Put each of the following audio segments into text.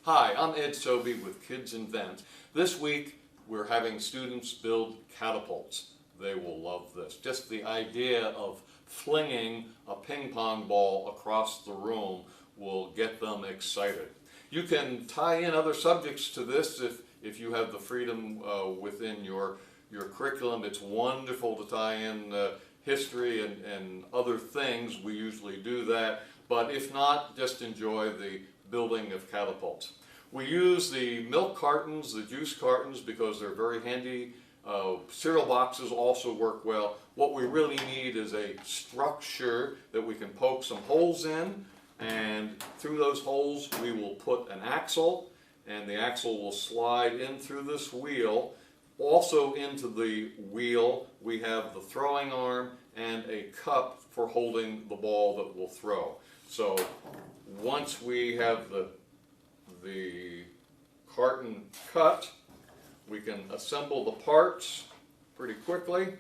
Hi, I'm Ed Sobey with Kids Invent. This week we're having students build catapults. They will love this. Just the idea of flinging a ping pong ball across the room will get them excited. You can tie in other subjects to this if you have the freedom within your curriculum. It's wonderful to tie in history and other things. We usually do that, but if not, just enjoy the building of catapults. We use the milk cartons, the juice cartons, because they're very handy. Cereal boxes also work well. What we really need is a structure that we can poke some holes in, and through those holes we will put an axle, and the axle will slide in through this wheel. Also into the wheel we have the throwing arm and a cup for holding the ball that we'll throw. So once we have the carton cut, we can assemble the parts pretty quickly.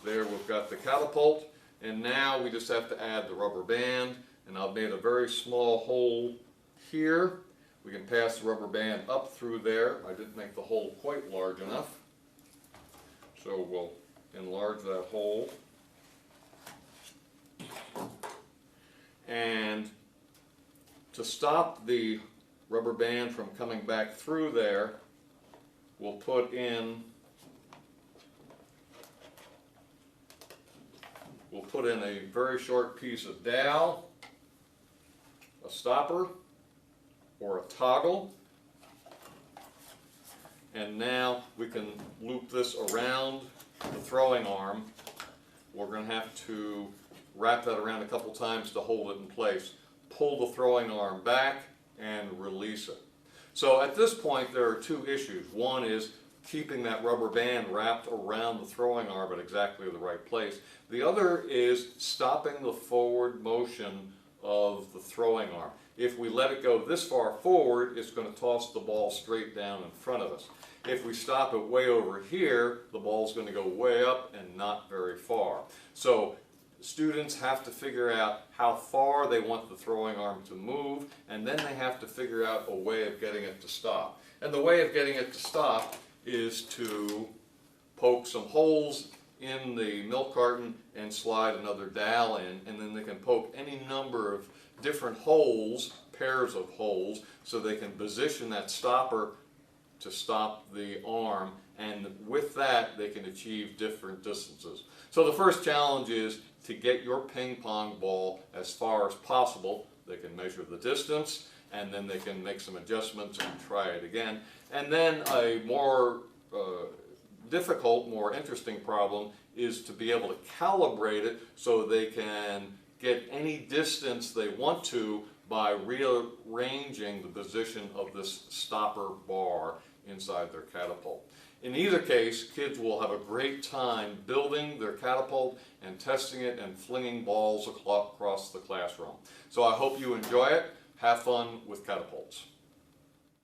There we've got the catapult, and now we just have to add the rubber band, and I've made a very small hole here. We can pass the rubber band up through there. I didn't make the hole quite large enough, so we'll enlarge that hole. And to stop the rubber band from coming back through there, we'll put in a very short piece of dowel, a stopper, or a toggle, and now we can loop this around the throwing arm. We're going to have to wrap that around a couple times to hold it in place. Pull the throwing arm back and release it. So at this point there are two issues. One is keeping that rubber band wrapped around the throwing arm at exactly the right place. The other is stopping the forward motion of the throwing arm. If we let it go this far forward, it's going to toss the ball straight down in front of us. If we stop it way over here, the ball's going to go way up and not very far. So students have to figure out how far they want the throwing arm to move, and then they have to figure out a way of getting it to stop. And the way of getting it to stop is to poke some holes in the milk carton and slide another dowel in, and then they can poke any number of different holes, pairs of holes, so they can position that stopper to stop the arm, and with that they can achieve different distances. So the first challenge is to get your ping pong ball as far as possible. They can measure the distance, and then they can make some adjustments and try it again. And then a more difficult, more interesting problem is to be able to calibrate it so they can get any distance they want to by rearranging the position of this stopper bar inside their catapult. In either case, kids will have a great time building their catapult and testing it and flinging balls across the classroom. So I hope you enjoy it. Have fun with catapults.